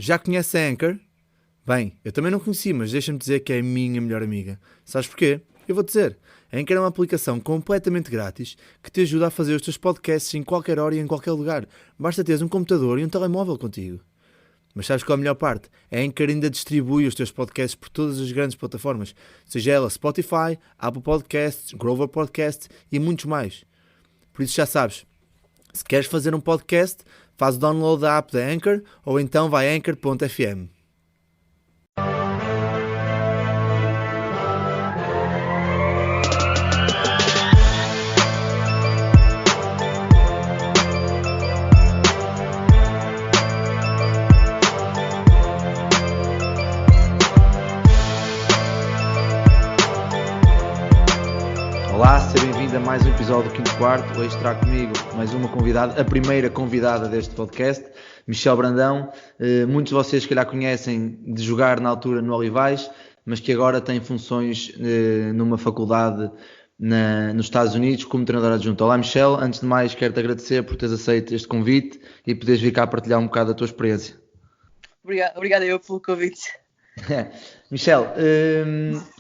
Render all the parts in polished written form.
Já conhece a Anchor? Bem, eu também não conheci, mas deixa-me dizer que é a minha melhor amiga. Sabes porquê? Eu vou dizer. A Anchor é uma aplicação completamente grátis que te ajuda a fazer os teus podcasts em qualquer hora e em qualquer lugar. Basta teres um computador e um telemóvel contigo. Mas sabes qual é a melhor parte? A Anchor ainda distribui os teus podcasts por todas as grandes plataformas, seja ela Spotify, Apple Podcasts, Grover Podcasts e muitos mais. Por isso já sabes, se queres fazer um podcast, faz o download da app da Anchor ou então vai a anchor.fm. Olá, seja bem-vindo a mais um episódio do Quinto Quarto. Hoje terá comigo mais uma convidada, a primeira convidada deste podcast, Michelle Brandão. Muitos de vocês, se calhar, conhecem de jogar na altura no Olivais, mas que agora tem funções numa faculdade nos Estados Unidos como treinadora adjunta. Olá, Michelle. Antes de mais, quero-te agradecer por teres aceito este convite e poderes vir cá partilhar um bocado da tua experiência. Obrigada eu pelo convite. Michelle,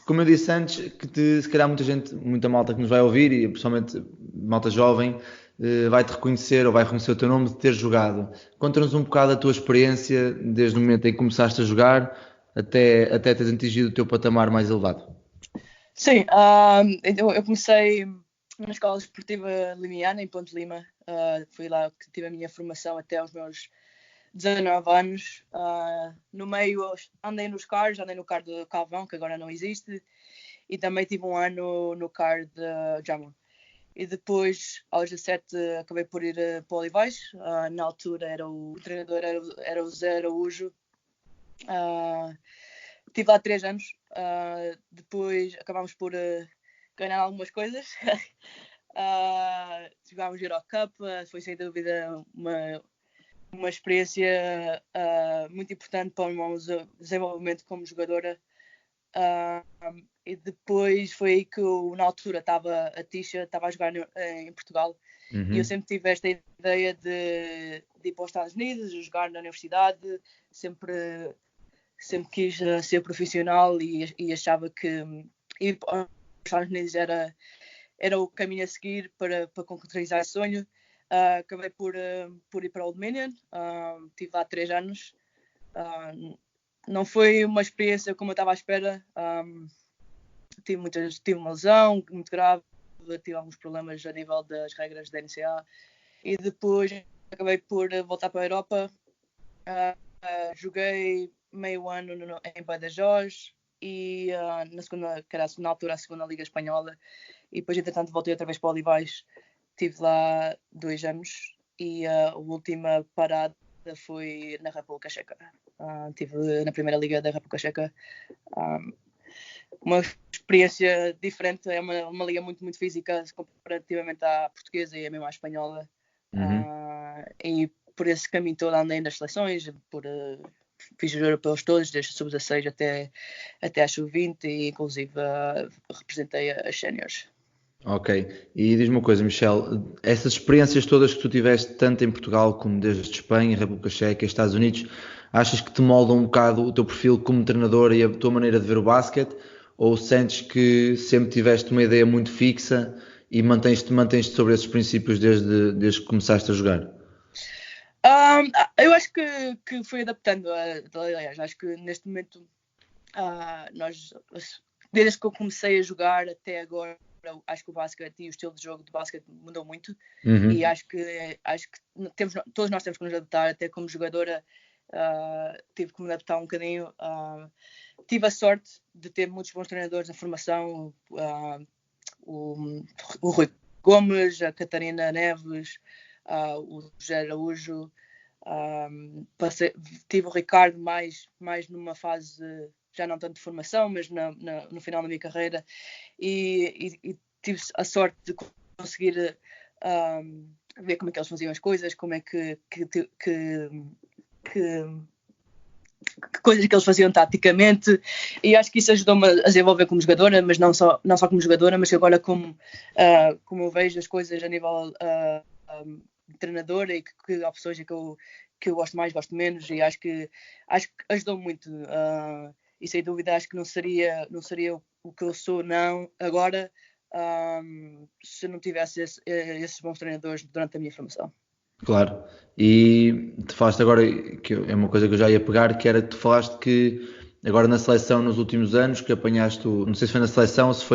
como eu disse antes, se calhar muita malta que nos vai ouvir e principalmente malta jovem vai-te reconhecer ou vai reconhecer o teu nome de ter jogado. Conta-nos um bocado a tua experiência desde o momento em que começaste a jogar até teres atingido o teu patamar mais elevado. Sim, eu comecei na Escola Desportiva Limiana, em Ponte Lima. Foi lá que tive a minha formação até aos meus 19 anos. No meio andei no CAR de Calvão, que agora não existe, e também tive um ano no CAR de Jamon. E depois, aos 17, acabei por ir para o Olivais. Na altura o treinador era o Zé Araújo. Estive lá 3 anos. Depois acabámos por ganhar algumas coisas. Jogámos Eurocup. Foi sem dúvida uma experiência muito importante para o meu desenvolvimento como jogadora. E depois foi aí que na altura a Tisha estava a jogar em Portugal. E eu sempre tive esta ideia de ir para os Estados Unidos, jogar na universidade. Sempre quis ser profissional e achava que ir para os Estados Unidos era o caminho a seguir para concretizar esse sonho. Acabei por ir para o Old Dominion. Estive lá 3 anos. Não foi uma experiência como eu estava à espera. Tive uma lesão muito grave, tive alguns problemas a nível das regras da NCAA e depois acabei por voltar para a Europa. Joguei meio ano em Badajoz e na altura a segunda Liga Espanhola, e depois entretanto voltei outra vez para o Olivais. Estive lá 2 anos e a última parada foi na República Checa. Estive na primeira liga da República Checa. Uma experiência diferente, é uma liga muito, muito física comparativamente à portuguesa e mesmo à espanhola. E por esse caminho todo andei nas seleções, fiz os europeus todos, desde sub-16 até a sub-20 e inclusive representei as séniores. Ok, e diz-me uma coisa, Michelle, essas experiências todas que tu tiveste, tanto em Portugal como desde Espanha, República Checa e Estados Unidos, achas que te moldam um bocado o teu perfil como treinador e a tua maneira de ver o basquete? Ou sentes que sempre tiveste uma ideia muito fixa e mantens-te sobre esses princípios desde que começaste a jogar? Eu acho que fui adaptando. Aliás, acho que neste momento, desde que eu comecei a jogar até agora, acho que o basquete e o estilo de jogo do basquete mudou muito. E acho que todos nós temos que nos adaptar. Até como jogadora tive que me adaptar um bocadinho. Tive a sorte de ter muitos bons treinadores na formação, o Rui Gomes, a Catarina Neves, o José Araújo. Tive o Ricardo mais numa fase já não tanto de formação, mas no final da minha carreira, e tive a sorte de conseguir ver como é que eles faziam as coisas, como é que coisas que eles faziam taticamente, e acho que isso ajudou-me a desenvolver como jogadora, mas não só como jogadora, mas agora como eu vejo as coisas a nível de treinadora e que opções é que que eu gosto mais, gosto menos, e acho que ajudou muito. E sem dúvida acho que não seria o que eu sou não agora, se não tivesse esses bons treinadores durante a minha formação. Claro. E tu falaste agora, é uma coisa que eu já ia pegar, que era que tu falaste que agora na seleção nos últimos anos que apanhaste não sei se foi na seleção ou se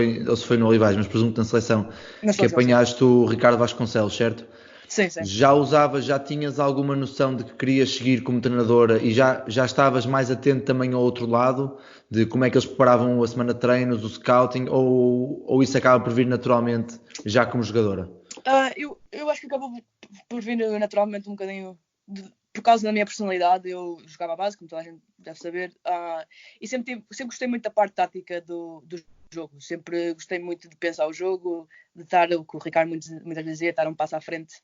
foi no Olivais, mas presumo que na seleção, Na que seleção, apanhaste o Ricardo Vasconcelos, certo? sim. Já tinhas alguma noção de que querias seguir como treinadora e já estavas mais atento também ao outro lado, de como é que eles preparavam a semana de treinos, o scouting, ou isso acaba por vir naturalmente já como jogadora? Eu acho que acabou por vir naturalmente um bocadinho por causa da minha personalidade. Eu jogava a base, como toda a gente deve saber, e sempre gostei muito da parte tática do jogo. Sempre gostei muito de pensar o jogo, de estar, o que o Ricardo muitas vezes dizia, estar um passo à frente.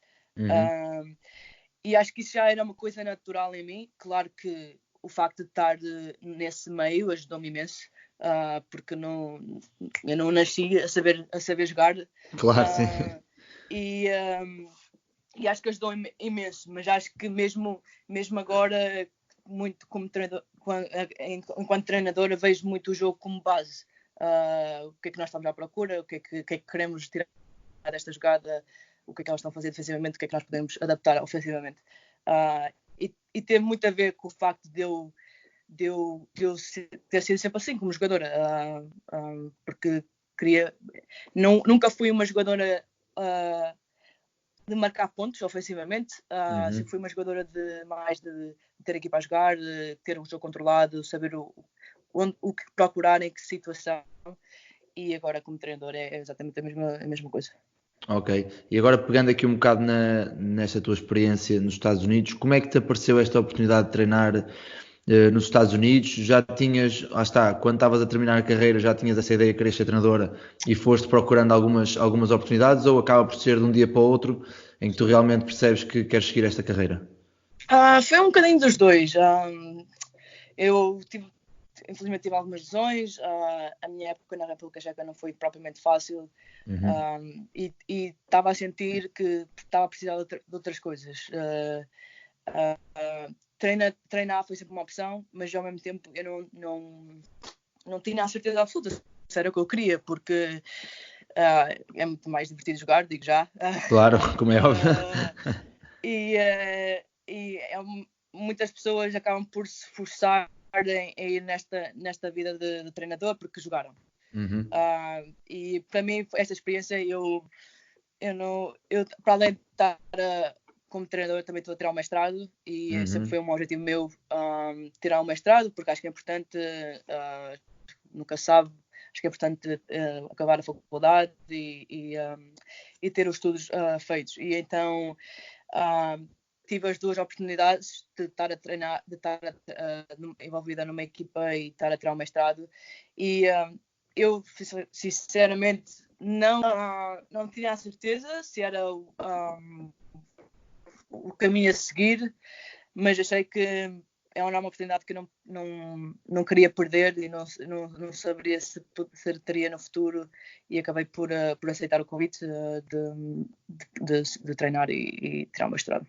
E acho que isso já era uma coisa natural em mim. Claro que o facto de estar nesse meio ajudou-me imenso, porque eu não nasci a saber jogar. Claro, sim. E acho que ajudou imenso, mas acho que mesmo agora, muito como treinador, enquanto treinadora, vejo muito o jogo como base. O que é que nós estamos à procura, o que é que queremos tirar desta jogada, o que é que elas estão a fazer defensivamente, o que é que nós podemos adaptar ofensivamente. E teve muito a ver com o facto de eu ter sido sempre assim como jogadora, porque nunca fui uma jogadora de marcar pontos ofensivamente, sempre fui uma jogadora de ter a equipa a jogar, de ter um jogo controlado, saber o que procurar, em que situação, e agora como treinador é exatamente a mesma coisa. Ok, e agora pegando aqui um bocado nesta tua experiência nos Estados Unidos, como é que te apareceu esta oportunidade de treinar nos Estados Unidos? Já tinhas, lá está, quando estavas a terminar a carreira, já tinhas essa ideia de querer ser treinadora e foste procurando algumas oportunidades, ou acaba por ser de um dia para o outro em que tu realmente percebes que queres seguir esta carreira? Foi um bocadinho dos dois. Eu infelizmente tive algumas lesões. A minha época na República Checa não foi propriamente fácil. E estava a sentir que estava a precisar de outras coisas. Treinar foi sempre uma opção, mas ao mesmo tempo eu não tinha a certeza absoluta se era o que eu queria, porque é muito mais divertido jogar, digo já. Claro, como é óbvio. Muitas pessoas acabam por se forçar a ir nesta vida de treinador porque jogaram. E para mim esta experiência eu para além de estar como treinador, também estou a tirar o mestrado e sempre foi um objetivo meu tirar o mestrado, porque acho que é importante, nunca sabe, acho que é importante acabar a faculdade e ter os estudos feitos. E então tive as duas oportunidades de estar a treinar, de estar envolvida numa equipa e estar a tirar o mestrado. E eu, sinceramente, não tinha a certeza se era o caminho a seguir, mas achei que é uma oportunidade que eu não queria perder e não saberia se teria no futuro, e acabei por aceitar o convite de treinar e tirar o mestrado.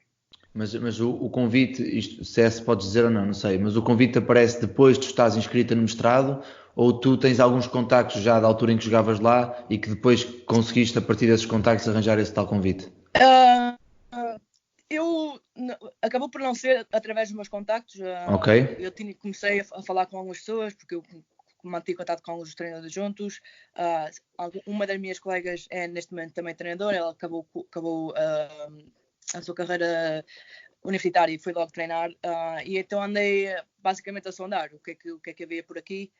Mas o convite, isto, se podes dizer ou não sei, mas o convite aparece depois de tu estás inscrita no mestrado, ou tu tens alguns contactos já da altura em que jogavas lá e que depois conseguiste, a partir desses contactos, arranjar esse tal convite? Acabou por não ser através dos meus contactos. Ok. Eu comecei a falar com algumas pessoas, porque eu mantive contato com alguns treinadores juntos. Uma das minhas colegas é neste momento também treinadora. Ela acabou a sua carreira universitária e foi logo treinar. E então andei basicamente a sondar o que é que havia por aqui.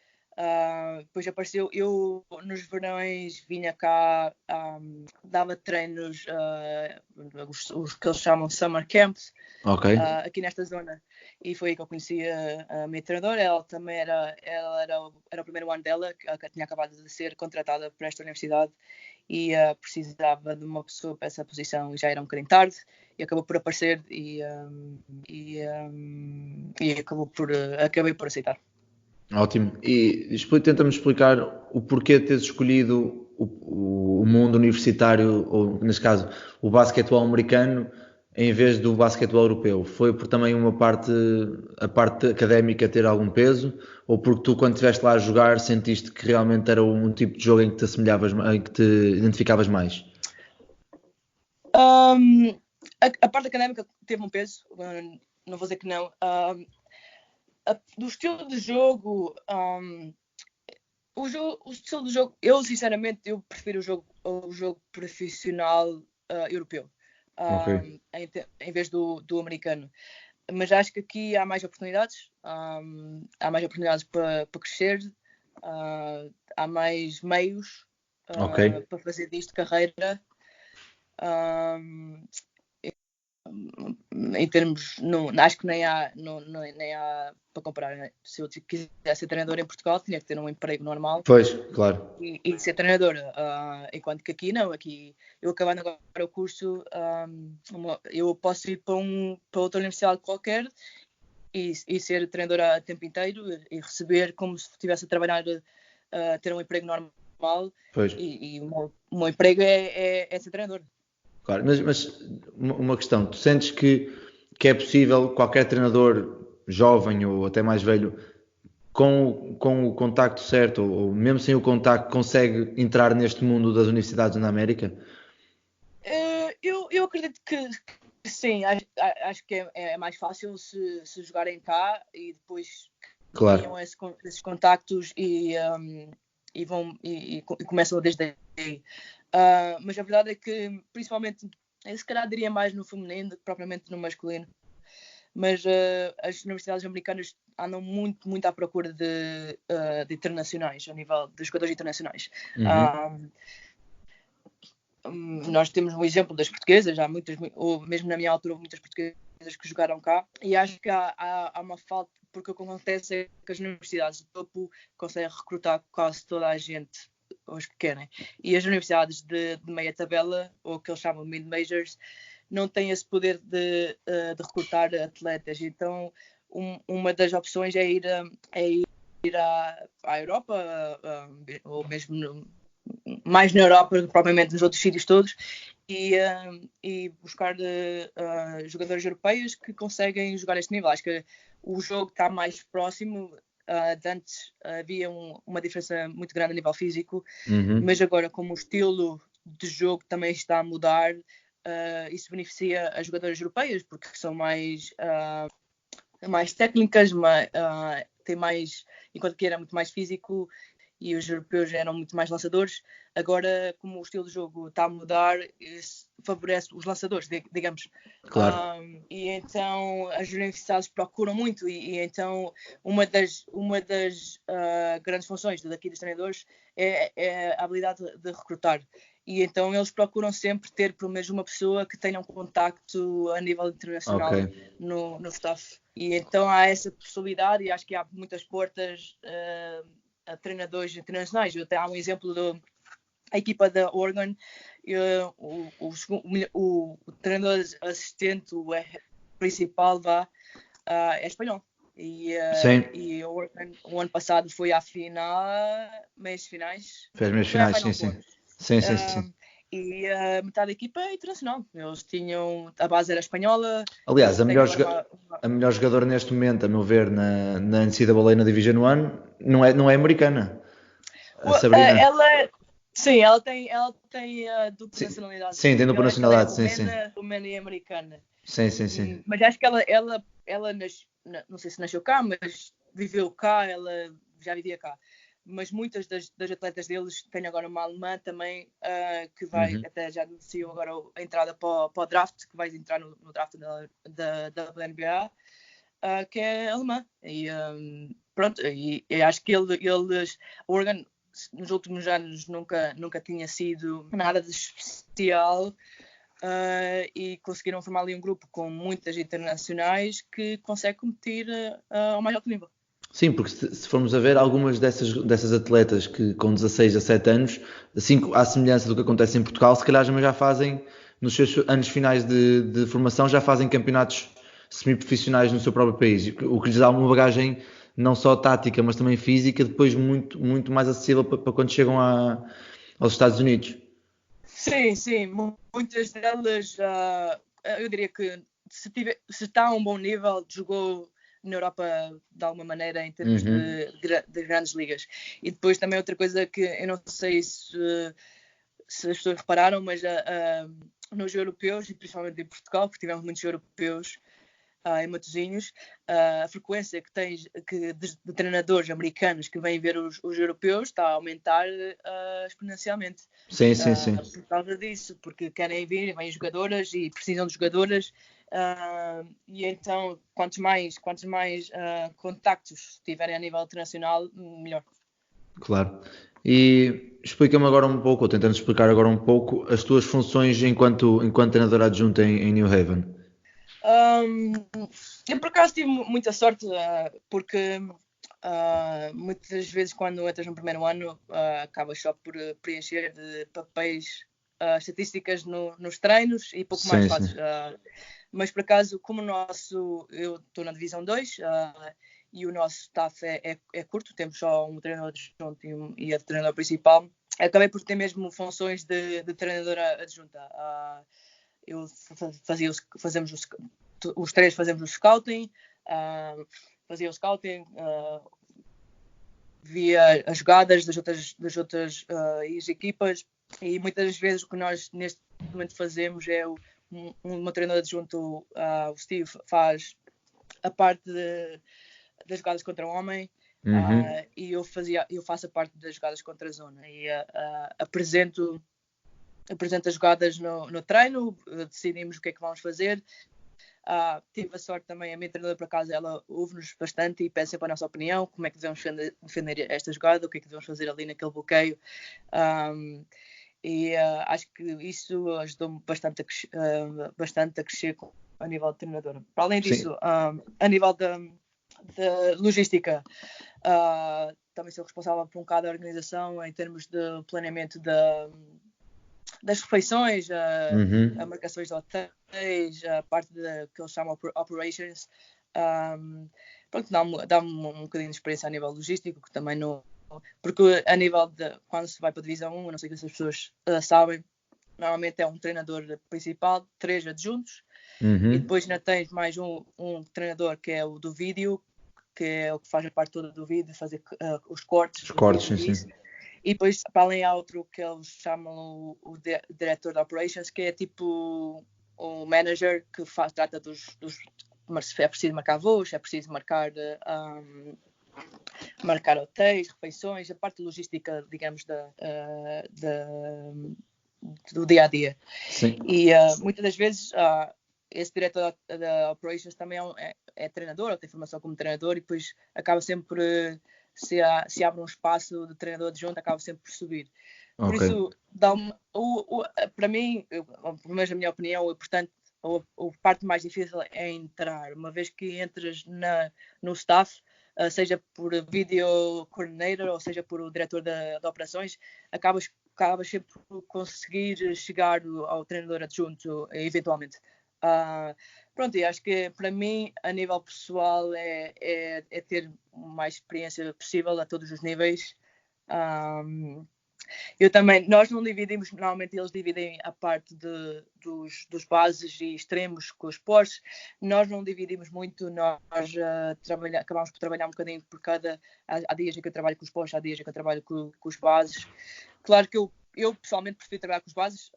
Depois apareceu, eu nos verões vinha cá, dava treinos, os que eles chamam Summer Camps, aqui nesta zona, e foi aí que eu conheci a minha treinadora. Ela também era o primeiro ano dela, que tinha acabado de ser contratada para esta universidade e precisava de uma pessoa para essa posição, e já era um bocadinho tarde, e acabou por aparecer e acabei por aceitar. Ótimo. E tenta-me explicar o porquê de teres escolhido o mundo universitário, ou neste caso o basquetebol americano, em vez do basquetebol europeu? Foi por também a parte académica ter algum peso? Ou porque tu, quando estiveste lá a jogar, sentiste que realmente era um tipo de jogo em que te assemelhavas, em que te identificavas mais? A parte académica teve um peso, não vou dizer que não. Do estilo de jogo, o estilo de jogo, eu sinceramente prefiro o jogo profissional europeu, Ok. em vez do americano. Mas acho que aqui há mais oportunidades, para crescer, há mais meios Ok. para fazer disto carreira. Em termos, acho que nem há para comparar, né? Se eu quisesse ser treinador em Portugal, tinha que ter um emprego normal Pois, claro. e ser treinadora, enquanto que aqui não, aqui eu acabando agora o curso, eu posso ir para outra universidade qualquer e ser treinadora a tempo inteiro e receber como se estivesse a trabalhar, ter um emprego normal, Pois. e o meu emprego é ser treinador. Claro, mas uma questão, tu sentes que é possível qualquer treinador jovem ou até mais velho com o contacto certo ou mesmo sem o contacto consegue entrar neste mundo das universidades na América? Eu acredito que sim, acho que é mais fácil se jogarem cá e depois Claro, criam esses contactos e começam desde aí. Mas a verdade é que, principalmente, eu se calhar diria mais no feminino do que propriamente no masculino. Mas as universidades americanas andam muito, muito à procura de internacionais, a nível de jogadores internacionais. Nós temos um exemplo das portuguesas, há muitas, ou mesmo na minha altura, houve muitas portuguesas que jogaram cá, e acho que há uma falta, porque o que acontece é que as universidades de topo conseguem recrutar quase toda a gente, os que querem, e as universidades de meia tabela, ou que eles chamam de mid-majors, não têm esse poder de recrutar atletas. Então, uma das opções é ir à Europa, ou mesmo mais na Europa, propriamente nos outros sítios todos, e buscar jogadores europeus que conseguem jogar este nível. Acho que o jogo está mais próximo. De antes havia uma diferença muito grande a nível físico, mas agora, como o estilo de jogo também está a mudar, isso beneficia as jogadoras europeias, porque são mais técnicas, têm mais, enquanto que era muito mais físico, e os europeus eram muito mais lançadores. Agora, como o estilo de jogo está a mudar, isso favorece os lançadores, digamos. claro. E então as universidades procuram muito, e então uma das grandes funções daqui dos treinadores é a habilidade de recrutar. E então eles procuram sempre ter pelo menos uma pessoa que tenha um contacto a nível internacional no staff. E então há essa possibilidade, e acho que há muitas portas a treinadores internacionais. Até há um exemplo da equipa da Oregon, o treinador assistente, o principal é espanhol. E o Oregon, o ano passado foi à final, meias finais. Fez meias Foi à finais, Final sim. Four. Sim. E metade da equipa é internacional. Eles tinham, a base era espanhola. Aliás, a melhor, agora a melhor jogadora neste momento, a meu ver, na NCAA na Division 1, não é americana. A Sabrina. Sim, ela tem dupla nacionalidade. Sim, tem dupla Ela nacionalidade, é romena e americana. Sim. Mas acho que ela não sei se nasceu cá, mas viveu cá, ela já vivia cá. Mas muitas das atletas deles têm agora uma alemã também, que vai, até já anunciou agora a entrada para o draft, que vai entrar no draft da WNBA, que é alemã. E pronto, e acho que eles, Oregon, nos últimos anos nunca tinha sido nada de especial, e conseguiram formar ali um grupo com muitas internacionais que consegue competir ao mais alto nível. Sim, porque se formos a ver algumas dessas atletas que com 16, 17 anos, assim à semelhança do que acontece em Portugal, se calhar já fazem, nos seus anos finais de formação, já fazem campeonatos semi-profissionais no seu próprio país, o que lhes dá uma bagagem não só tática, mas também física, depois muito, muito mais acessível para quando chegam aos Estados Unidos. Sim, muitas delas eu diria que se está a um bom nível, jogou na Europa de alguma maneira em termos de grandes ligas. E depois também outra coisa que eu não sei se as pessoas repararam, mas nos europeus, e principalmente em Portugal, porque tivemos muitos europeus em Matosinhos, a frequência que tens de treinadores americanos que vêm ver os europeus está a aumentar exponencialmente. Sim. Por causa disso, porque querem vir, vêm jogadoras e precisam de jogadoras. E então, quantos mais contactos tiverem a nível internacional, melhor. Claro. E explica-me agora um pouco, ou tentando explicar agora um pouco, as tuas funções enquanto treinador adjunto em New Haven. Eu por acaso tive muita sorte, porque muitas vezes quando entras no primeiro ano acabas só por preencher de papéis estatísticas nos treinos e pouco mais fazes. Mas por acaso, como eu estou na divisão 2 e o nosso staff é curto, temos só um treinador adjunto e a treinador principal, acabei por ter mesmo funções de treinadora adjunta. Os três fazemos o scouting, fazia o scouting, via as jogadas das outras equipas, e muitas vezes o que nós neste momento fazemos é uma treinadora adjunto, o Steve, faz a parte das jogadas contra o homem, e eu faço a parte das jogadas contra a zona e apresento as jogadas no treino, decidimos o que é que vamos fazer. Tive a sorte também, a minha treinadora por acaso, ela ouve-nos bastante e pede sempre a nossa opinião, como é que devemos defender esta jogada, o que é que devemos fazer ali naquele bloqueio. E acho que isso ajudou-me bastante a crescer a nível de treinadora. Para além disso, a nível da logística, também sou responsável por um bocado da organização em termos de planeamento das refeições, a marcações de hotéis, a parte que eles chamam operations. Pronto, dá-me um bocadinho de experiência a nível logístico, que também não... Porque a nível de... Quando se vai para a divisão 1, eu não sei se as pessoas sabem, normalmente é um treinador principal, 3 adjuntos, e depois ainda tens mais um treinador que é o do vídeo, que é o que faz a parte toda do vídeo, fazer os cortes. Os cortes, sim. E depois, para além, há outro que eles chamam o diretor de operations, que é tipo o manager que trata dos se é preciso marcar voos, se é preciso marcar hotéis, refeições, a parte logística, digamos, do dia a dia. Sim. E muitas das vezes esse diretor da operations também é treinador, ou tem formação como treinador, e depois acaba sempre por... Se abre um espaço de treinador adjunto, acaba sempre por subir. Por isso, para mim, pelo menos na minha opinião, portanto, a parte mais difícil é entrar. Uma vez que entras no staff, seja por video coordinator ou seja por o diretor de operações, acabas sempre por conseguir chegar ao treinador adjunto eventualmente. Pronto, e acho que para mim, a nível pessoal, é ter mais experiência possível a todos os níveis. Eu também, nós não dividimos, normalmente eles dividem a parte dos bases e extremos com os postos. Nós não dividimos muito, nós acabamos por trabalhar um bocadinho por cada. Há dias em que eu trabalho com os postos, há dias em que eu trabalho com os bases. Claro que eu pessoalmente prefiro trabalhar com os bases,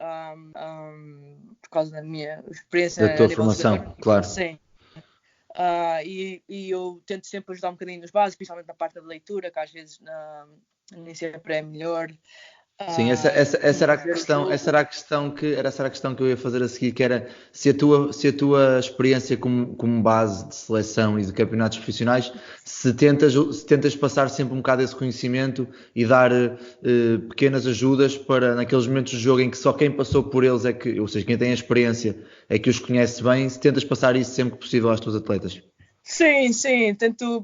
por causa da minha experiência. Da tua formação, claro. Sim. E eu tento sempre ajudar um bocadinho nos bases, principalmente na parte da leitura, que às vezes nem sempre é melhor. Sim, essa era a questão que eu ia fazer a seguir, que era se a tua experiência como base de seleção e de campeonatos profissionais, se tentas passar sempre um bocado esse conhecimento e dar pequenas ajudas para naqueles momentos do jogo em que só quem passou por eles ou seja, quem tem a experiência é que os conhece bem, se tentas passar isso sempre que possível às tuas atletas. Sim,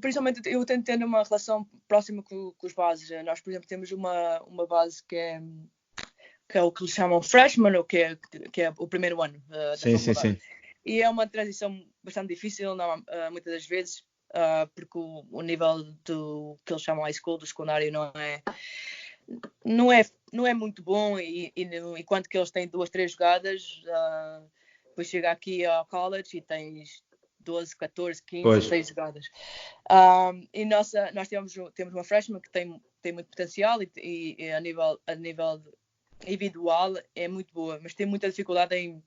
principalmente eu tento ter uma relação próxima com os bases. Nós, por exemplo, temos uma base que é o que eles chamam freshman, ou que é o primeiro ano da faculdade. E é uma transição bastante difícil, muitas das vezes, porque o nível do que eles chamam high school, do secundário, não é muito bom, e enquanto que eles têm 2, 3 jogadas, depois chega aqui ao college e tens 12, 14, 15, Pois. 16 jogadas. E nós temos uma freshman que tem muito potencial e a nível individual é muito boa, mas tem muita dificuldade em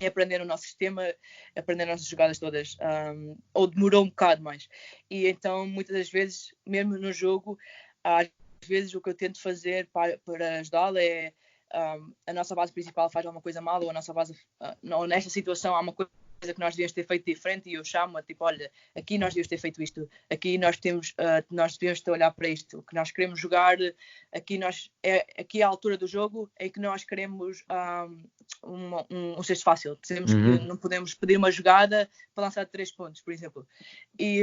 aprender o nosso sistema, aprender as nossas jogadas todas, ou demorou um bocado mais. E então, muitas das vezes, mesmo no jogo, às vezes o que eu tento fazer para ajudá-la é a nossa base principal faz alguma coisa mal, ou a nossa base, ou nesta situação há uma coisa que nós devíamos ter feito diferente, e eu chamo tipo, olha, aqui nós devíamos ter feito isto, aqui nós devemos ter olhar para isto, o que nós queremos jogar, aqui é a altura do jogo em que nós queremos um cesto fácil, dizemos que não podemos pedir uma jogada para lançar 3 pontos, por exemplo, e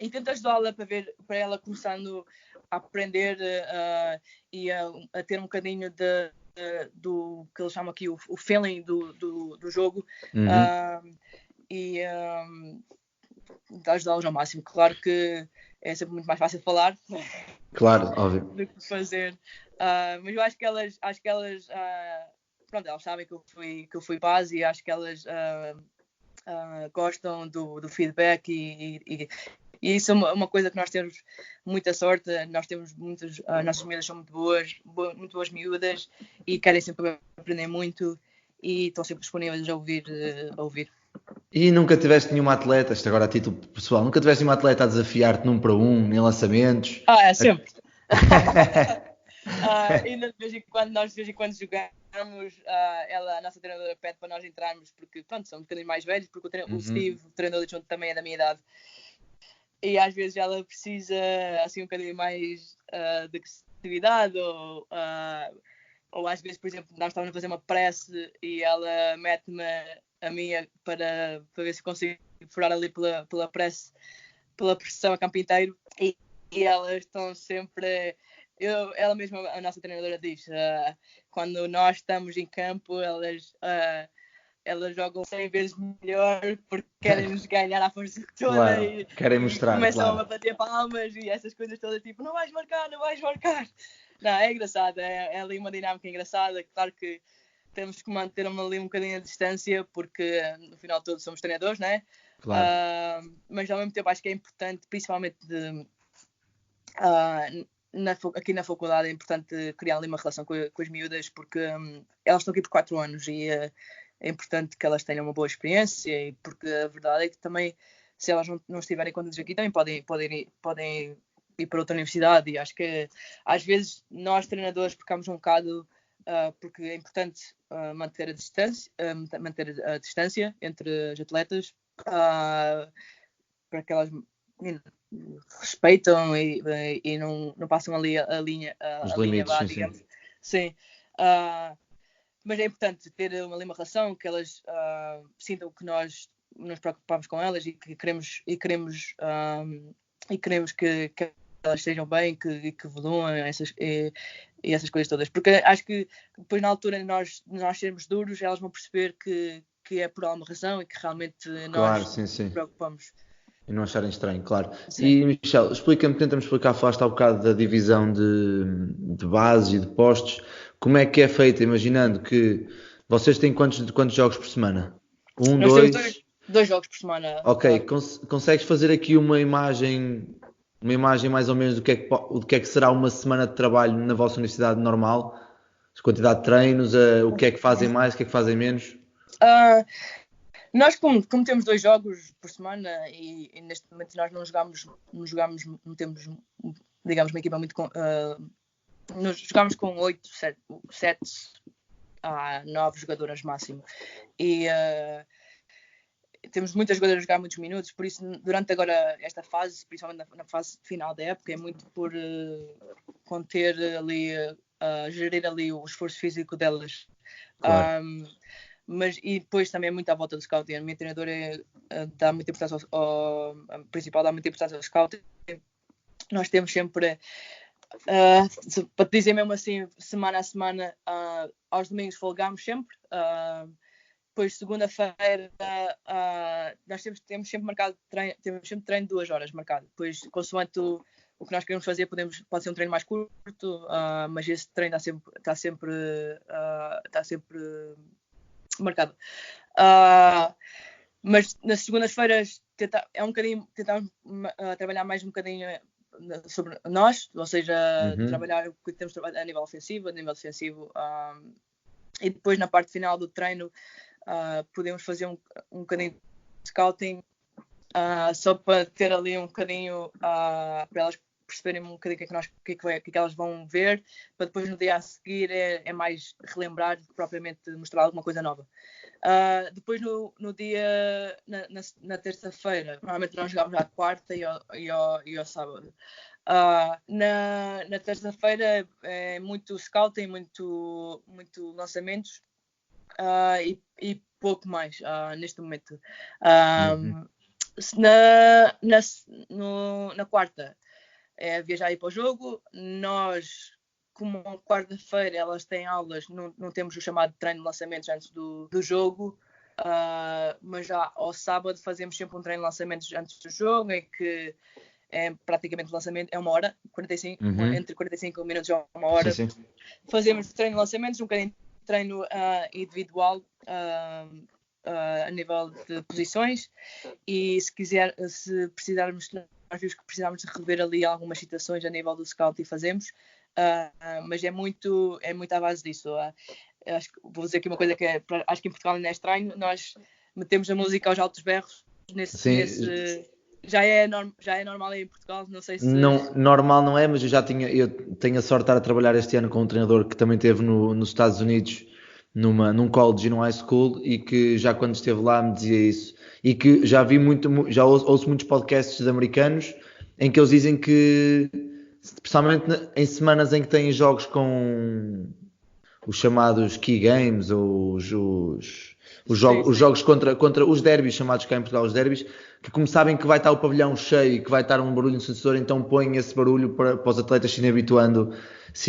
tento ajudá-la para ela começando a aprender e a ter um bocadinho do que eles chamam aqui o feeling do jogo, e ajudá-los ao máximo. Claro que é sempre muito mais fácil falar Claro, óbvio. do que fazer, mas eu acho que elas pronto, elas sabem que eu fui base, e acho que elas gostam do feedback, e isso é uma coisa que nós temos muita sorte. Nós temos nossas miúdas são muito boas miúdas, e querem sempre aprender muito, e estão sempre disponíveis a ouvir. E nunca tiveste nenhuma atleta, isto agora a título pessoal, nunca tiveste nenhuma atleta a desafiar-te num para um, em lançamentos? É sempre. Ainda de vez em quando jogamos, a nossa treinadora pede para nós entrarmos, porque pronto, somos um bocadinho mais velhos, porque o Steve, o treinador adjunto, também é da minha idade, e às vezes ela precisa assim um bocadinho mais de agressividade, ou às vezes, por exemplo, nós estávamos a fazer uma press e ela mete-me a minha para ver se consigo furar ali pela pressão a campo inteiro, e elas estão sempre... ela mesma, a nossa treinadora, diz, quando nós estamos em campo, elas jogam 100 vezes melhor, porque querem nos ganhar à força toda, Claro, e querem mostrar, começam claro. a bater palmas e essas coisas todas, tipo, não vais marcar. Não, é engraçado, é ali uma dinâmica engraçada. Claro que temos que manter ali um bocadinho a distância, porque no final todos somos treinadores, não é? Claro. Mas ao mesmo tempo acho que é importante, principalmente aqui na faculdade, é importante criar ali uma relação com as miúdas, porque elas estão aqui por 4 anos, e é importante que elas tenham uma boa experiência, e porque a verdade é que também, se elas não estiverem contentes aqui, também podem ir para outra universidade. E acho que às vezes nós treinadores ficamos um bocado, porque é importante manter a distância entre as atletas, para que elas respeitam e não passam ali a linha, Os a limites, linha, sim, digamos. Sim. Mas é importante ter ali uma relação, que elas sintam que nós nos preocupamos com elas, e queremos que elas estejam bem, que evoluam, e essas coisas todas. Porque acho que depois, na altura, nós sermos duros, elas vão perceber que é por alguma razão, e que realmente Claro, nós sim. nos preocupamos. E não acharem estranho, claro. Sim. E, Michel, tenta-me explicar, falaste há um bocado da divisão de bases e de postos. Como é que é feita, imaginando que vocês têm quantos jogos por semana? Nós temos 2? 2 jogos por semana. Ok, consegues fazer aqui uma imagem mais ou menos do que é que será uma semana de trabalho na vossa universidade normal? A quantidade de treinos, o que é que fazem mais, o que é que fazem menos? Nós, como temos 2 jogos por semana, e neste momento nós não temos, digamos, uma equipa muito... nós jogamos com 8, 7 a 9 jogadoras máximo, e temos muitas jogadoras a jogar muitos minutos, por isso durante agora esta fase, principalmente na fase final da época, é muito por conter ali, gerir ali o esforço físico delas. Claro. Mas e depois também é muito à volta do scouting. A minha treinadora dá muita importância a principal dá muita importância ao scouting. Nós temos sempre, para te dizer mesmo assim, semana a semana, aos domingos folgamos sempre. Depois, segunda-feira, nós temos sempre marcado treino, temos sempre treino de 2 horas marcado. Depois, consoante o que nós queremos fazer, pode ser um treino mais curto, mas esse treino está sempre marcado. Mas nas segundas-feiras tentar trabalhar mais um bocadinho sobre nós, ou seja, trabalhar o que temos de trabalhar a nível ofensivo, a nível defensivo, e depois na parte final do treino podemos fazer um bocadinho de scouting, só para ter ali um bocadinho para elas perceberem um bocadinho o que é que elas vão ver, para depois no dia a seguir é mais relembrar do que propriamente mostrar alguma coisa nova. Depois no dia, na terça-feira, normalmente nós jogamos à quarta e ao sábado. Na terça-feira é muito scouting, muito lançamentos e pouco mais neste momento. Na quarta é viajar aí para o jogo. Nós, como quarta-feira elas têm aulas, não temos o chamado treino de lançamentos antes do jogo, mas já ao sábado fazemos sempre um treino de lançamentos antes do jogo, em que é praticamente lançamento, é 1h45, entre 45 minutos e 1h. Sim. Fazemos treino de lançamentos, um bocadinho de treino individual a nível de posições, e se precisarmos, nós vimos que precisamos de rever ali algumas situações a nível do scout e fazemos, mas é muito à base disso. Acho que vou dizer aqui uma coisa acho que em Portugal não é estranho, nós metemos a música aos altos berros nesse já é normal aí em Portugal, não sei se... Não, normal não é, mas eu tenho a sorte de estar a trabalhar este ano com um treinador que também esteve nos Estados Unidos, num college e num high school, e que já quando esteve lá me dizia isso. E que já ouço muitos podcasts de americanos em que eles dizem que, especialmente em semanas em que têm jogos com os chamados key games, ou os jogos contra os derbys, chamados cá em Portugal os derbys, que como sabem que vai estar o pavilhão cheio e que vai estar um barulho ensurdecedor, então põem esse barulho para os atletas se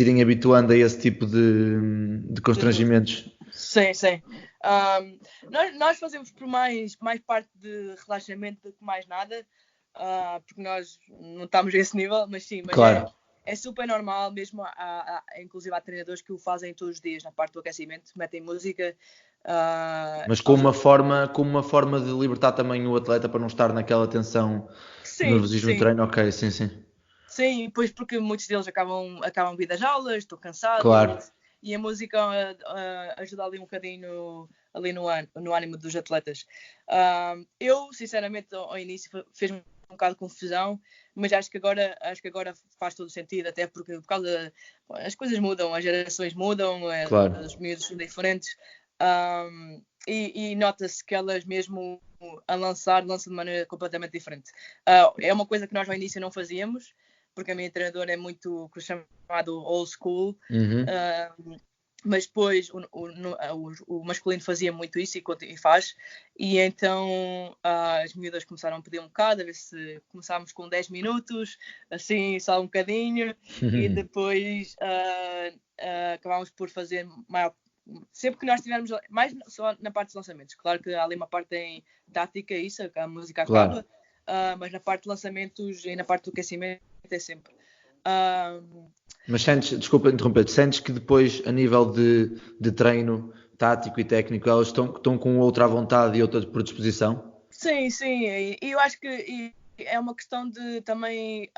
irem habituando a esse tipo de constrangimentos. Sim. Nós fazemos por mais parte de relaxamento do que mais nada, porque nós não estamos a esse nível, mas sim, Claro. É super normal, mesmo inclusive há treinadores que o fazem todos os dias na parte do aquecimento, metem música. Mas com uma forma de libertar também o atleta para não estar naquela tensão, nervosismo no treino. Ok, sim. Sim, depois porque muitos deles acabam vir das aulas, estão cansados, claro. E a música ajuda ali um bocadinho ali no ânimo dos atletas. Eu, sinceramente, ao início fez-me um bocado de confusão, mas acho que agora faz todo o sentido, até porque por causa as coisas mudam, as gerações mudam, claro. Os miúdos são diferentes, e nota-se que elas mesmo a lançam de maneira completamente diferente. É uma coisa que nós ao início não fazíamos, porque a minha treinadora é muito chamado old school, mas depois o masculino fazia muito isso e faz, e então as miúdas começaram a pedir um bocado, a ver se começámos com 10 minutos, assim só um bocadinho, e depois acabámos por fazer maior. Sempre que nós tivermos, mais só na parte dos lançamentos, claro que há ali uma parte em tática, isso, que a música acaba, mas na parte de lançamentos e na parte do aquecimento é sempre. Mas desculpa interromper, sentes que depois, a nível de treino tático e técnico, elas estão com outra vontade e outra predisposição? Sim, e eu acho que é uma questão de também,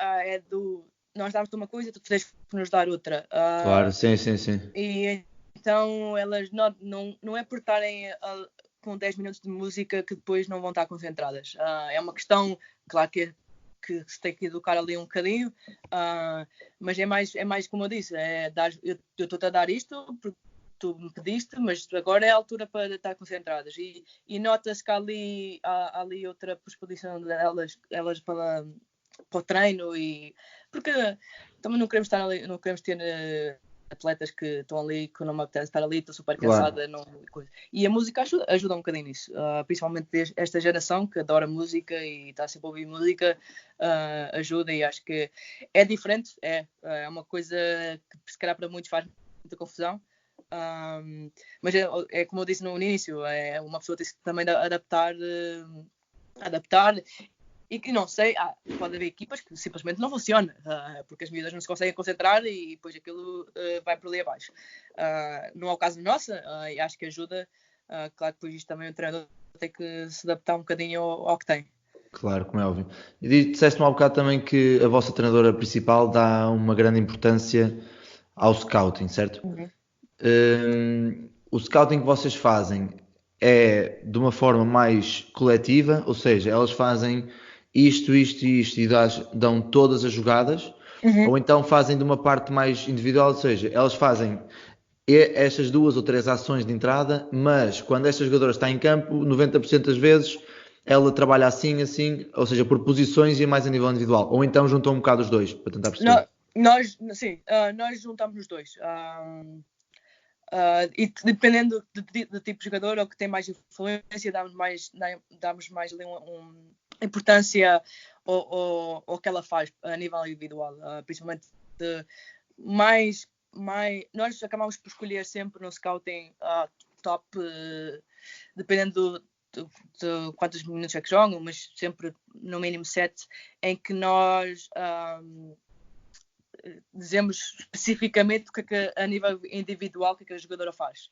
nós damos uma coisa, tu tens que nos dar outra. Claro, sim. E então elas não é por estarem com 10 minutos de música que depois não vão estar concentradas. É uma questão, claro que se tem que educar ali um bocadinho, mas é mais como eu disse, eu estou-te a dar isto porque tu me pediste, mas agora é a altura para estar concentradas, e nota-se que há ali outra predisposição delas para o treino, e porque também não queremos estar ali, não queremos ter atletas que estão ali, que não me apetece estar ali, estou super cansada, e a música ajuda um bocadinho nisso, principalmente esta geração que adora música e está sempre a ouvir música, ajuda, e acho que é diferente, é uma coisa que se calhar para muitos faz muita confusão, mas é como eu disse no início, é uma pessoa tem que também adaptar, e que não sei, pode haver equipas que simplesmente não funcionam, porque as miúdas não se conseguem concentrar e depois aquilo vai por ali abaixo. Não é o caso nosso, e acho que ajuda Claro que depois isto também o treinador tem que se adaptar um bocadinho ao que tem. Claro, como é óbvio. E disseste-me há bocado também que a vossa treinadora principal dá uma grande importância ao scouting, certo? Uhum. O scouting que vocês fazem é de uma forma mais coletiva, ou seja, elas fazem isto, isto e isto e dão todas as jogadas, Uhum. ou então fazem de uma parte mais individual, ou seja, elas fazem estas 2 ou 3 ações de entrada, mas quando esta jogadora está em campo, 90% das vezes ela trabalha assim, assim, ou seja, por posições e mais a nível individual, ou então juntam um bocado os dois, para tentar perceber. Nós juntamos os dois. E dependendo do tipo de jogador ou que tem mais influência, damos mais ali importância ao que ela faz a nível individual, principalmente nós acabamos por escolher sempre no scouting top, dependendo de quantos minutos é que jogam, mas sempre no mínimo 7, em que nós dizemos especificamente o que é que, a nível individual, o que é que a jogadora faz.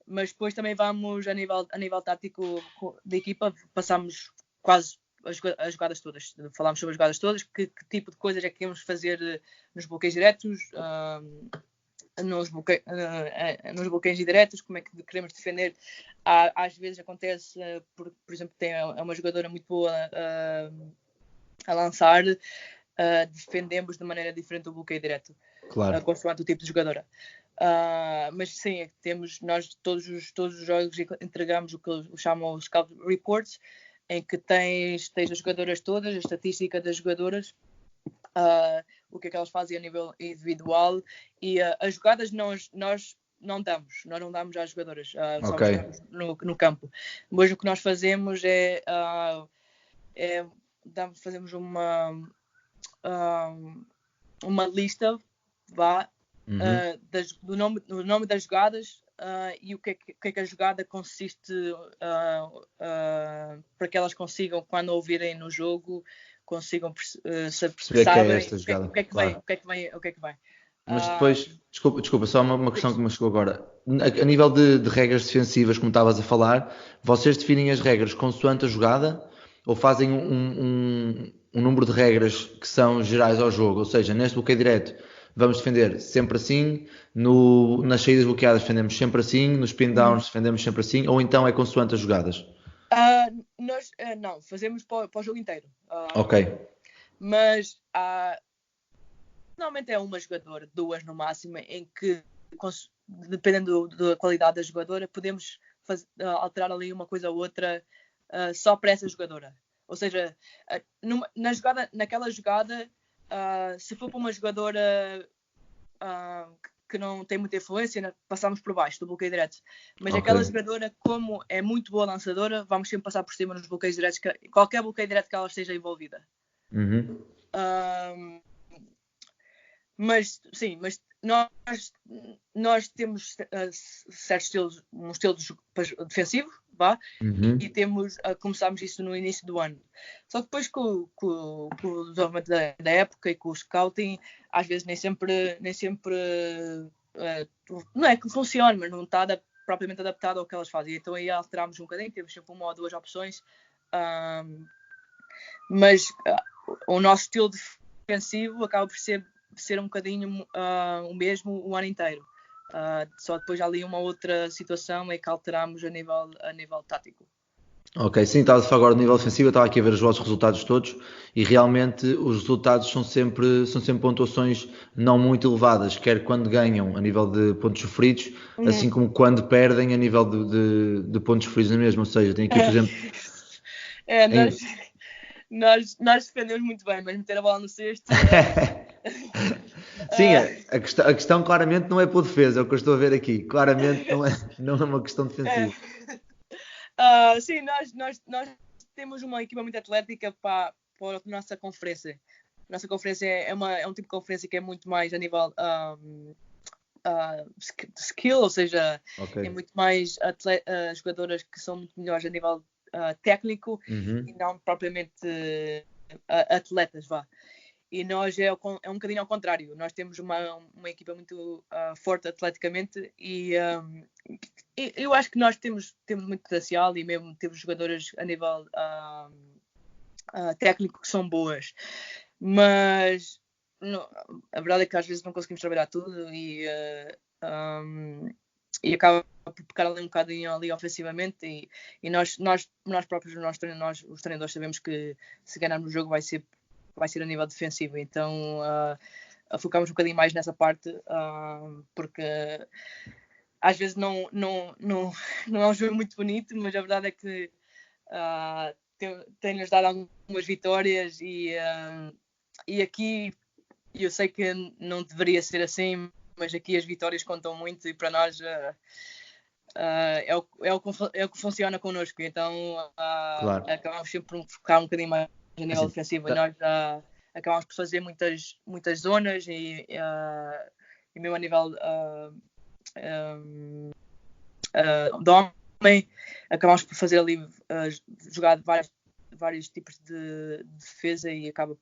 Mas depois também vamos a nível tático da equipa, passamos quase as jogadas todas, falamos sobre as jogadas todas, que tipo de coisas é que queremos fazer nos bloqueios diretos, nos bloqueios indiretos, como é que queremos defender. Às vezes acontece, por exemplo, é uma jogadora muito boa a lançar, defendemos de maneira diferente o bloqueio direto, Claro. consoante o tipo de jogadora. Mas sim, nós todos os jogos entregamos o que chamam os Scout Reports, em que tens as jogadoras todas, a estatística das jogadoras, o que é que elas fazem a nível individual, e as jogadas nós não damos às jogadoras, só Ok. mostramos no campo. Mas o que nós fazemos fazemos uma lista, do nome das jogadas, e o que é que a jogada consiste, para que elas consigam, quando ouvirem no jogo, consigam Perceber que é sabem esta jogada, o que é que claro. vem. Mas depois, desculpa, só uma questão que me chegou agora. A nível de regras defensivas, como estavas a falar, vocês definem as regras consoante a jogada ou fazem um número de regras que são gerais ao jogo? Ou seja, neste bloqueio direto vamos defender sempre assim, nas saídas bloqueadas defendemos sempre assim, nos pin downs defendemos sempre assim, ou então é consoante as jogadas? Nós não, fazemos para o jogo inteiro. Ok. Mas normalmente é uma jogadora, 2 no máximo, em que, dependendo da qualidade da jogadora, podemos alterar ali uma coisa ou outra só para essa jogadora. Ou seja, naquela jogada, se for para uma jogadora que não tem muita influência, passamos por baixo do bloqueio direto. Mas aquela jogadora, como é muito boa lançadora, vamos sempre passar por cima nos bloqueios diretos, qualquer bloqueio direto que ela esteja envolvida. Mas sim, nós temos certos estilos, um estilo defensivo, e começámos isso no início do ano. Só que depois com o desenvolvimento da época e com o scouting, às vezes nem sempre não é que funcione, mas não está propriamente adaptado ao que elas fazem. Então aí alterámos um bocadinho, temos sempre 1 ou 2 opções, mas o nosso estilo defensivo acaba por ser um bocadinho o mesmo o ano inteiro. Só depois há ali uma outra situação é que alteramos a nível tático. Ok, sim, estava a falar agora do nível defensivo, eu estava aqui a ver os vossos resultados todos e realmente os resultados são sempre pontuações não muito elevadas, quer quando ganham a nível de pontos sofridos, assim como quando perdem a nível de pontos sofridos na mesma. Ou seja, tem aqui, por exemplo. Nós defendemos muito bem, mas meter a bola no cesto. Sim, a questão claramente não é por defesa, é o que eu estou a ver aqui. Claramente não é uma questão defensiva. Sim, nós temos uma equipa muito atlética para a nossa conferência. A nossa conferência é um tipo de conferência que é muito mais a nível de skill, ou seja, é muito mais jogadoras que são muito melhores a nível técnico e não propriamente atletas, E nós é um bocadinho ao contrário. Nós temos uma equipa muito forte atleticamente e eu acho que nós temos muito potencial e mesmo temos jogadoras a nível técnico que são boas. Mas a verdade é que às vezes não conseguimos trabalhar tudo e acaba por pecar ali um bocadinho ali ofensivamente e nós próprios, os treinadores sabemos que se ganharmos o jogo vai ser a nível defensivo, então focamos um bocadinho mais nessa parte porque às vezes não é um jogo muito bonito, mas a verdade é que tem-nos dado algumas vitórias e aqui eu sei que não deveria ser assim, mas aqui as vitórias contam muito e para nós é o que funciona connosco, então Claro. acabamos sempre por focar um bocadinho mais a nível defensivo e nós acabamos por fazer muitas zonas e mesmo a nível de homem acabamos por fazer ali jogar vários tipos de defesa e acaba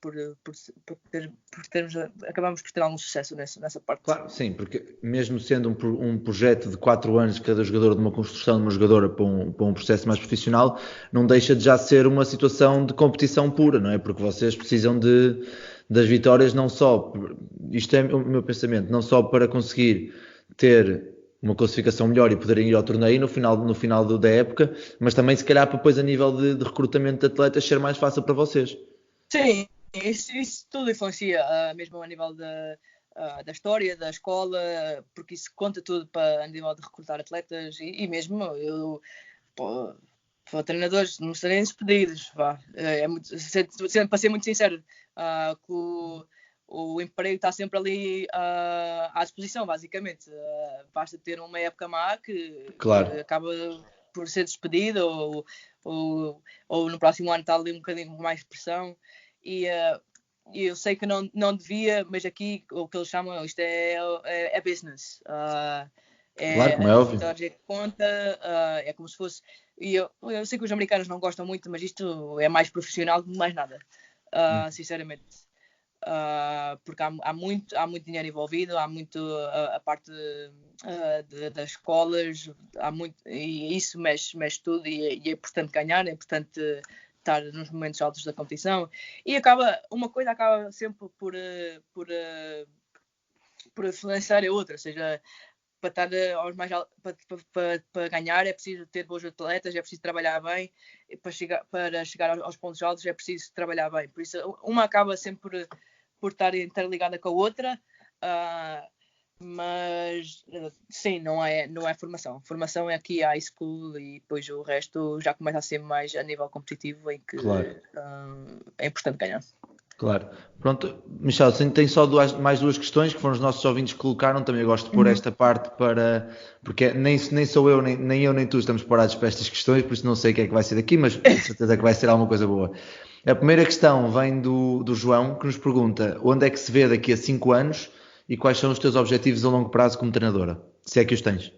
acabamos por ter algum sucesso nessa parte. Claro, sim, porque mesmo sendo um projeto de 4 anos cada jogador de uma construção de uma jogadora para um processo mais profissional, não deixa de já ser uma situação de competição pura, não é? Porque vocês precisam das vitórias não só, isto é o meu pensamento, não só para conseguir ter uma classificação melhor e poderem ir ao torneio no final da época, mas também se calhar para depois a nível de recrutamento de atletas ser mais fácil para vocês. Sim, isso tudo influencia, mesmo a nível da história, da escola, porque isso conta tudo para a nível de recrutar atletas e mesmo para treinadores não serem despedidos. Para ser muito sincero, que o emprego está sempre ali à disposição, basicamente. Basta ter uma época má que acaba por ser despedido ou no próximo ano está ali um bocadinho com mais pressão e eu sei que não devia, mas aqui o que eles chamam, isto é business. Claro, como é óbvio. A vitória que conta, é como se fosse. E eu sei que os americanos não gostam muito, mas isto é mais profissional do que mais nada, sinceramente. Porque há muito dinheiro envolvido, há muito a parte das escolas, há muito, e isso mexe tudo e é importante ganhar, é importante estar nos momentos altos da competição e uma coisa acaba sempre por influenciar a outra, ou seja, para estar para ganhar é preciso ter bons atletas, é preciso trabalhar bem, para chegar aos pontos altos é preciso trabalhar bem, por isso uma acaba sempre por estar interligada com a outra, mas sim, não é formação. Formação é aqui a high school e depois o resto já começa a ser mais a nível competitivo em que é importante ganhar. Claro. Pronto, Michel, tem só mais duas questões que foram os nossos ouvintes que colocaram. Também eu gosto de pôr esta parte porque nem sou eu, nem eu nem tu estamos parados para estas questões, por isso não sei o que é que vai ser daqui, mas com certeza que vai ser alguma coisa boa. A primeira questão vem do João, que nos pergunta onde é que se vê daqui a 5 anos e quais são os teus objetivos a longo prazo como treinadora, se é que os tens.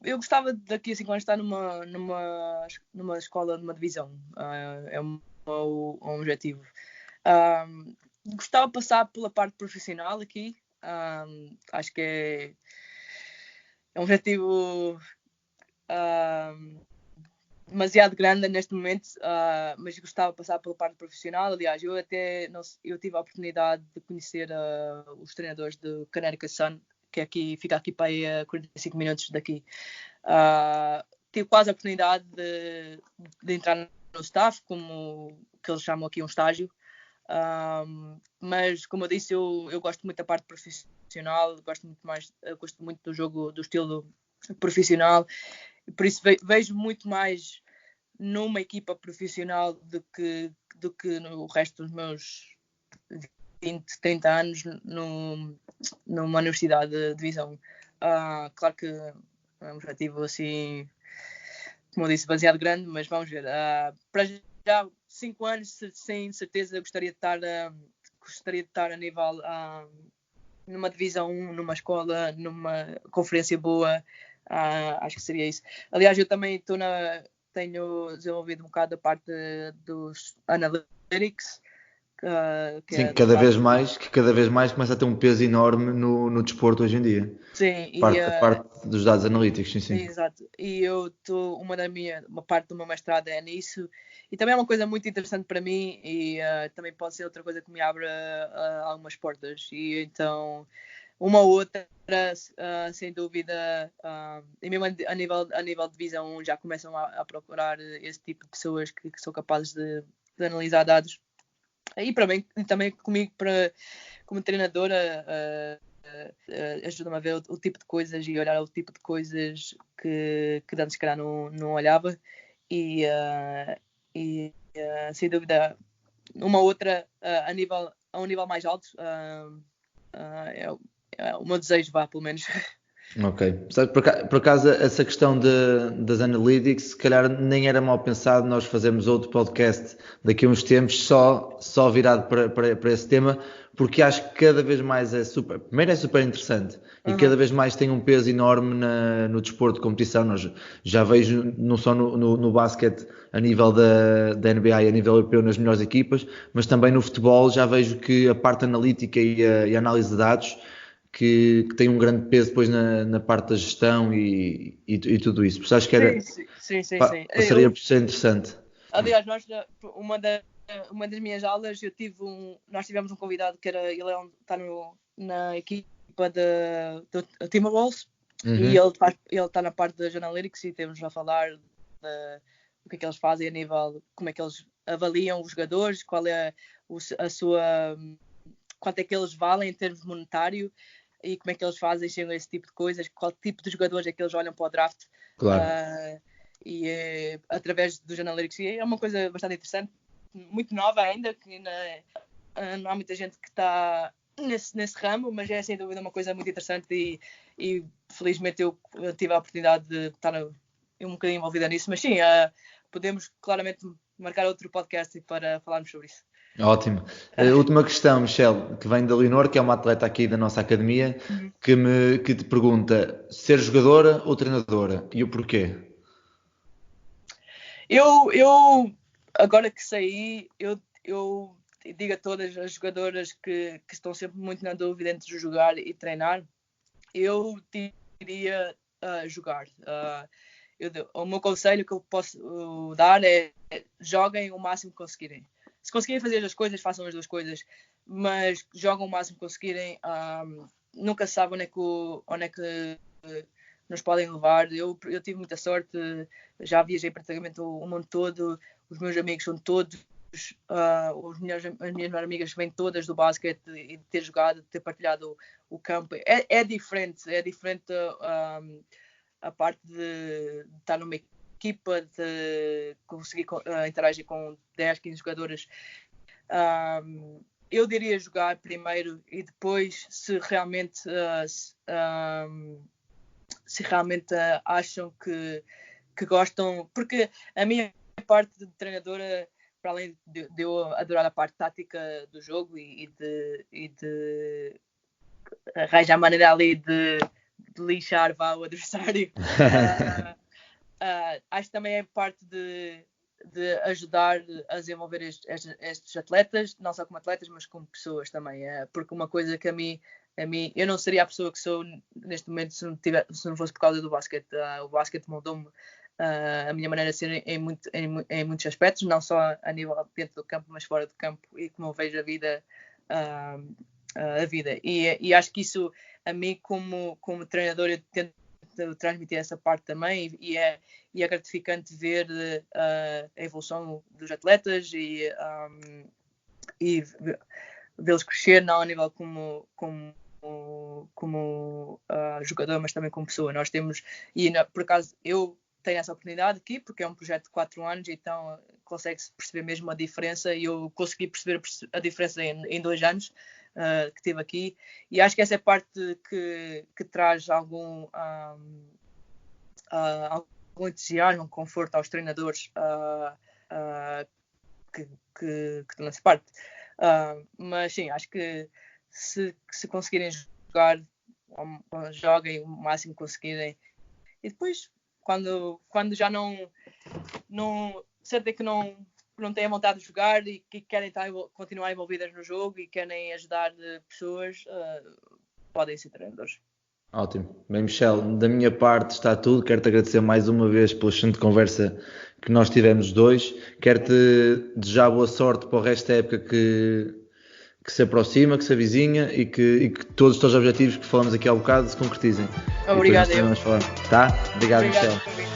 Eu gostava daqui a 5 anos estar numa escola, numa divisão. É um objetivo. Gostava de passar pela parte profissional aqui. Acho que é um objetivo demasiado grande neste momento, mas gostava de passar pela parte profissional. Aliás, eu tive a oportunidade de conhecer os treinadores do Connecticut Sun, que fica aqui para aí a 45 minutos daqui. Tive quase a oportunidade de entrar no staff, como que eles chamam aqui um estágio, mas como eu disse, eu gosto muito da parte profissional, gosto muito do jogo, do estilo profissional, por isso vejo muito mais numa equipa profissional do que no resto dos meus 20, 30 anos numa universidade de divisão. Claro que é um objetivo assim, como eu disse, baseado grande, mas vamos ver. Para já 5 anos, sem certeza, gostaria de estar a nível numa divisão 1, numa escola, numa conferência boa. Acho que seria isso. Aliás, eu também estou tenho desenvolvido um bocado a parte dos analytics, que Sim, é da que cada vez mais começa a ter um peso enorme no desporto hoje em dia. sim, A parte dos dados analíticos, sim, sim. exato. E eu estou, uma parte do meu mestrado é nisso, e também é uma coisa muito interessante para mim, e também pode ser outra coisa que me abre algumas portas. E então, uma ou outra, sem dúvida, e mesmo a nível de visão 1 já começam a procurar esse tipo de pessoas que são capazes de analisar dados. E para mim, e também comigo, como treinadora, ajuda-me a ver o tipo de coisas e olhar o tipo de coisas que antes, se calhar, não olhava. E, sem dúvida, uma outra a um nível mais alto, é o meu desejo, vá, pelo menos. Ok. Sabe, por acaso, essa questão das analytics, se calhar nem era mal pensado nós fazermos outro podcast daqui a uns tempos só virado para esse tema, porque acho que cada vez mais primeiro é super interessante e cada vez mais tem um peso enorme no desporto de competição. Nós já vejo não só no basquete a nível da NBA e a nível europeu nas melhores equipas, mas também no futebol já vejo que a parte analítica e a análise de dados que tem um grande peso depois na parte da gestão e tudo isso. Por isso acho que Sim. passaria por ser interessante. Aliás, uma das minhas aulas, nós tivemos um convidado que ele está na equipa do Timberwolves, e ele está na parte das analytics, e temos a falar o que é que eles fazem a nível, como é que eles avaliam os jogadores, qual é a sua, quanto é que eles valem em termos monetário, e como é que eles fazem, chegam a esse tipo de coisas, qual tipo de jogadores é que eles olham para o draft. Claro. Através dos analytics, e é uma coisa bastante interessante, muito nova ainda, que não há muita gente que está nesse ramo, mas é sem dúvida uma coisa muito interessante, e felizmente eu tive a oportunidade de estar um bocadinho envolvida nisso. Mas sim, podemos claramente marcar outro podcast para falarmos sobre isso. Ótimo. Última questão, Michel, que vem da Leonor, que é uma atleta aqui da nossa academia, que te pergunta ser jogadora ou treinadora e o porquê? Eu agora que saí, eu digo a todas as jogadoras que estão sempre muito na dúvida entre jogar e treinar, eu diria jogar. O meu conselho que eu posso dar é joguem o máximo que conseguirem. Se conseguirem fazer as coisas, façam as duas coisas, mas jogam o máximo que conseguirem. Nunca se sabe onde é que nos podem levar. Eu tive muita sorte, já viajei praticamente o mundo todo, os meus amigos são todos, as minhas melhores amigas vêm todas do basquete, e de ter jogado, de ter partilhado o campo. É diferente a parte de estar numa equipa, de conseguir interagir com 10, 15 jogadoras. Eu diria jogar primeiro, e depois, se realmente acham que gostam, porque a minha parte de treinadora, para além de eu adorar a parte tática do jogo e de arranjar a maneira ali de lixar o adversário, acho que também é parte de ajudar a desenvolver estes atletas, não só como atletas, mas como pessoas também. Porque uma coisa que a mim, eu não seria a pessoa que sou neste momento se não fosse por causa do basquete. O basquete moldou-me a minha maneira de ser em muitos aspectos, não só a nível dentro do campo, mas fora do campo, e como eu vejo a vida. A vida. E acho que isso, a mim, como treinador, eu tento transmitir essa parte também, e é gratificante ver a evolução dos atletas e vê-los crescer, não a nível como jogador, mas também como pessoa. Nós temos, por acaso eu tenho essa oportunidade aqui, porque é um projeto de 4 anos, então consegue-se perceber mesmo a diferença, e eu consegui perceber a diferença em 2 anos que tive aqui, e acho que essa é a parte que traz algum entusiasmo, conforto aos treinadores que estão nessa parte. Mas sim, acho que se conseguirem jogar, joguem o máximo que conseguirem, e depois quando já não sentem que não têm vontade de jogar e que querem continuar envolvidas no jogo e querem ajudar pessoas, podem ser treinadores. Ótimo. Bem, Michel, da minha parte está tudo. Quero-te agradecer mais uma vez pela excelente conversa que nós tivemos os dois. Quero-te desejar boa sorte para o resto da época que se aproxima, que se avizinha e que todos os teus objetivos que falamos aqui há bocado se concretizem. Obrigado. Tá? Obrigado, Michel.